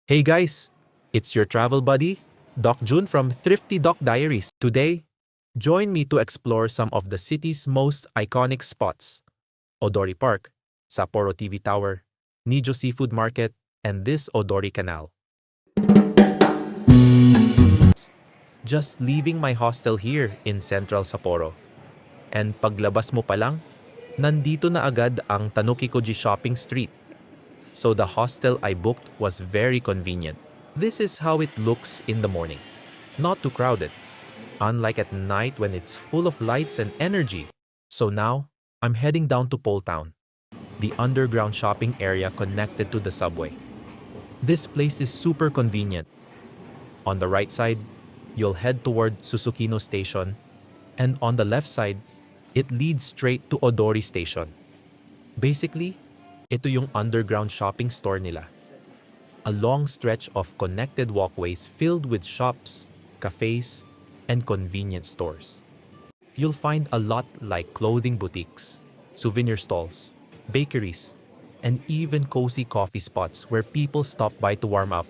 Hey guys, it's your travel buddy, Doc Jun from Thrifty Diaries. Today, join me to explore some of the city's most iconic spots: Odori Park, Sapporo TV Tower, Nijo Seafood Market, and this Odori Canal. Just leaving my hostel here in Central Sapporo. And paglabas mo pa lang, nandito na agad ang Tanukikoji Shopping Street. So the hostel I booked was very convenient. This is how it looks in the morning. Not too crowded, unlike at night when it's full of lights and energy. So now, I'm heading down to Pole Town, the underground shopping area connected to the subway. This place is super convenient. On the right side, you'll head toward Susukino Station, and on the left side, it leads straight to Odori Station. Basically, ito yung underground shopping store nila. A long stretch of connected walkways filled with shops, cafes, and convenience stores. You'll find a lot like clothing boutiques, souvenir stalls, bakeries, and even cozy coffee spots where people stop by to warm up.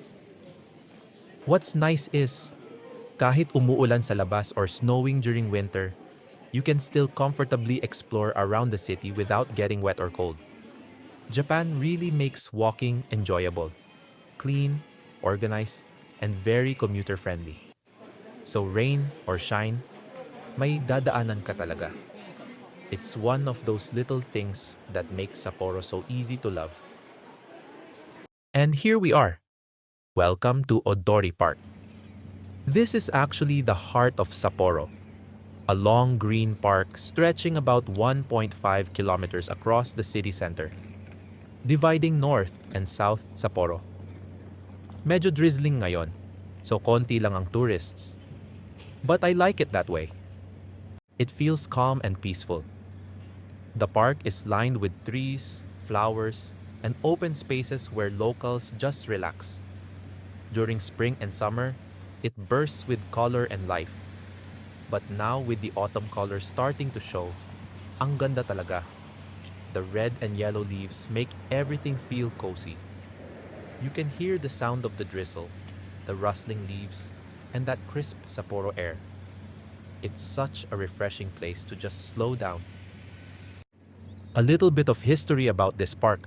What's nice is, kahit umuulan sa labas or snowing during winter, you can still comfortably explore around the city without getting wet or cold. Japan really makes walking enjoyable, clean, organized, and very commuter-friendly. So rain or shine, may dadaanan ka talaga. It's one of those little things that makes Sapporo so easy to love. And here we are. Welcome to Odori Park. This is actually the heart of Sapporo, a long green park stretching about 1.5 kilometers across the city center, dividing north and south Sapporo. Medyo drizzling ngayon, so konti lang ang tourists. But I like it that way. It feels calm and peaceful. The park is lined with trees, flowers, and open spaces where locals just relax. During spring and summer, it bursts with color and life. But now with the autumn colors starting to show, ang ganda talaga. The red and yellow leaves make everything feel cozy. You can hear the sound of the drizzle, the rustling leaves, and that crisp Sapporo air. It's such a refreshing place to just slow down. A little bit of history about this park.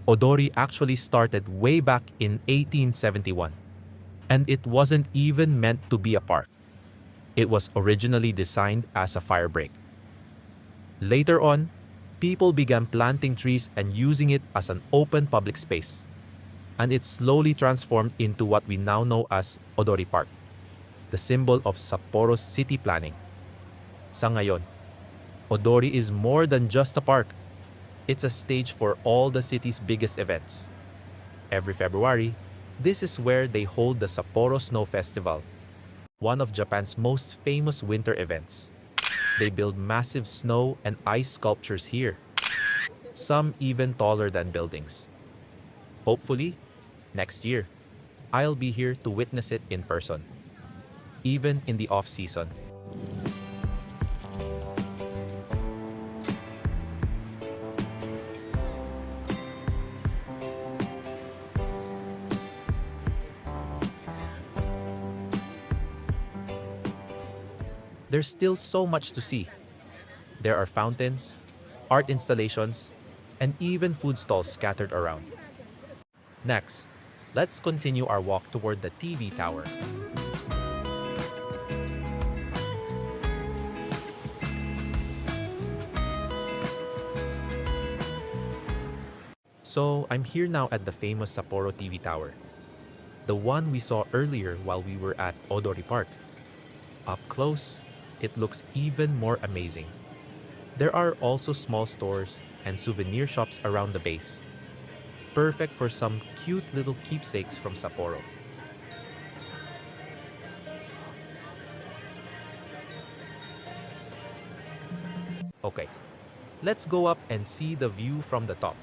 Odori actually started way back in 1871, and it wasn't even meant to be a park. It was originally designed as a fire break. Later on, people began planting trees and using it as an open public space, and it slowly transformed into what we now know as Odori Park, the symbol of Sapporo's city planning. Sa ngayon, Odori is more than just a park. It's a stage for all the city's biggest events. Every February, this is where they hold the Sapporo Snow Festival, one of Japan's most famous winter events. They build massive snow and ice sculptures here, some even taller than buildings. Hopefully, next year, I'll be here to witness it in person, even in the off-season. There's still so much to see. There are fountains, art installations, and even food stalls scattered around. Next, let's continue our walk toward the TV tower. So, I'm here now at the famous Sapporo TV Tower, the one we saw earlier while we were at Odori Park. Up close, it looks even more amazing. There are also small stores and souvenir shops around the base, perfect for some cute little keepsakes from Sapporo. Okay, let's go up and see the view from the top.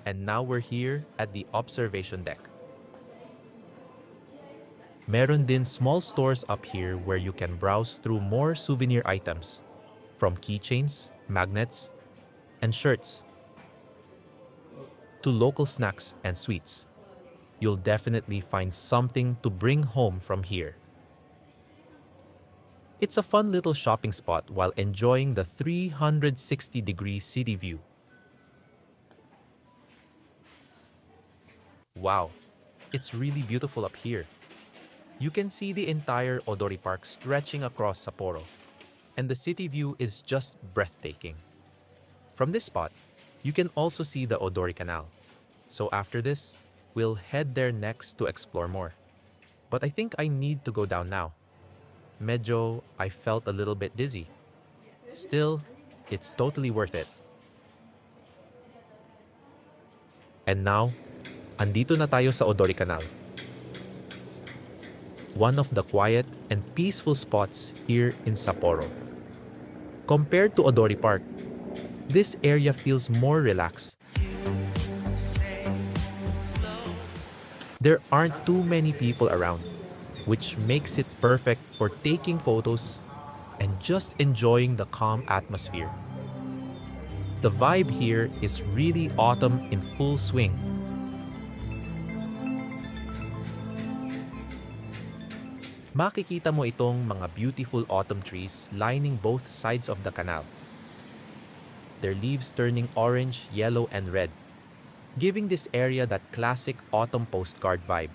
And now we're here at the observation deck. Meron din small stores up here where you can browse through more souvenir items, from keychains, magnets, and shirts to local snacks and sweets. You'll definitely find something to bring home from here. It's a fun little shopping spot while enjoying the 360-degree city view. Wow, it's really beautiful up here. You can see the entire Odori Park stretching across Sapporo, and the city view is just breathtaking. From this spot, you can also see the Odori Canal. So after this, we'll head there next to explore more. But I think I need to go down now. Medyo, I felt a little bit dizzy. Still, it's totally worth it. And now, andito na tayo sa Odori Canal. One of the quiet and peaceful spots here in Sapporo. Compared to Odori Park, this area feels more relaxed. There aren't too many people around, which makes it perfect for taking photos and just enjoying the calm atmosphere. The vibe here is really autumn in full swing. Makikita mo itong mga beautiful autumn trees lining both sides of the canal. Their leaves turning orange, yellow, and red, giving this area that classic autumn postcard vibe.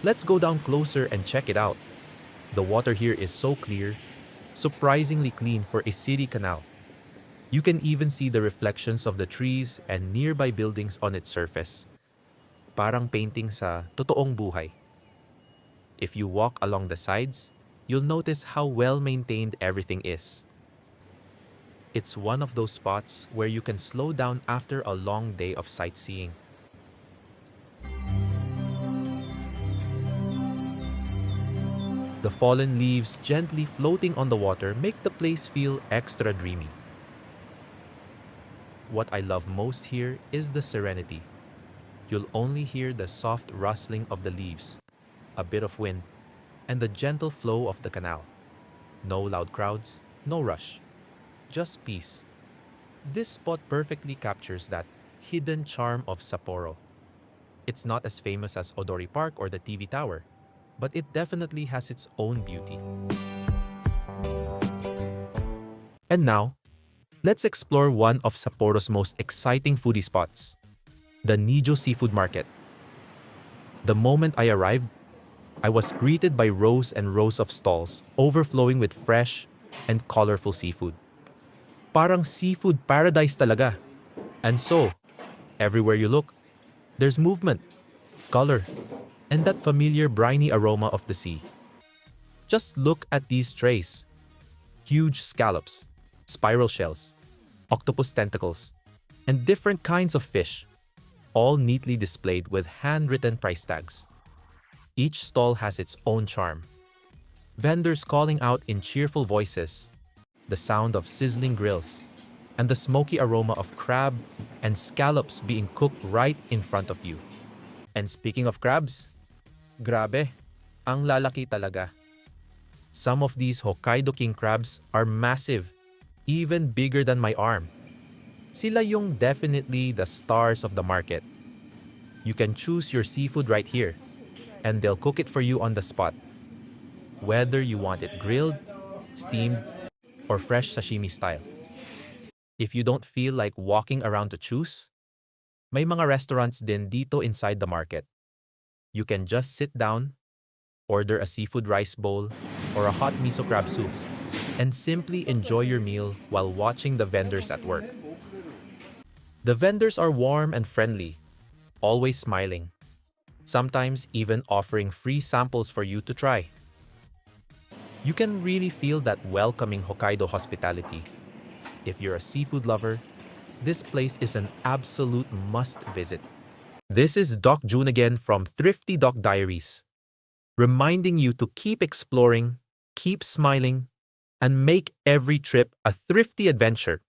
Let's go down closer and check it out. The water here is so clear, surprisingly clean for a city canal. You can even see the reflections of the trees and nearby buildings on its surface. Parang painting sa totoong buhay. If you walk along the sides, you'll notice how well-maintained everything is. It's one of those spots where you can slow down after a long day of sightseeing. The fallen leaves gently floating on the water make the place feel extra dreamy. What I love most here is the serenity. You'll only hear the soft rustling of the leaves, a bit of wind, and the gentle flow of the canal. No loud crowds, no rush, just peace. This spot perfectly captures that hidden charm of Sapporo. It's not as famous as Odori Park or the TV Tower, but it definitely has its own beauty. And now, let's explore one of Sapporo's most exciting foodie spots, the Nijo Seafood Market. The moment I arrived, I was greeted by rows and rows of stalls overflowing with fresh and colorful seafood. Parang seafood paradise talaga. And so, everywhere you look, there's movement, color, and that familiar briny aroma of the sea. Just look at these trays. Huge scallops, spiral shells, octopus tentacles, and different kinds of fish, all neatly displayed with handwritten price tags. Each stall has its own charm. Vendors calling out in cheerful voices, the sound of sizzling grills, and the smoky aroma of crab and scallops being cooked right in front of you. And speaking of crabs, grabe, ang lalaki talaga. Some of these Hokkaido king crabs are massive, even bigger than my arm. Sila yung definitely the stars of the market. You can choose your seafood right here, and they'll cook it for you on the spot. Whether you want it grilled, steamed, or fresh sashimi style. If you don't feel like walking around to choose, may mga restaurants din dito inside the market. You can just sit down, order a seafood rice bowl or a hot miso crab soup, and simply enjoy your meal while watching the vendors at work. The vendors are warm and friendly, always smiling, sometimes even offering free samples for you to try. You can really feel that welcoming Hokkaido hospitality. If you're a seafood lover, this place is an absolute must-visit. This is Doc June again from Thrifty Diaries, reminding you to keep exploring, keep smiling, and make every trip a thrifty adventure.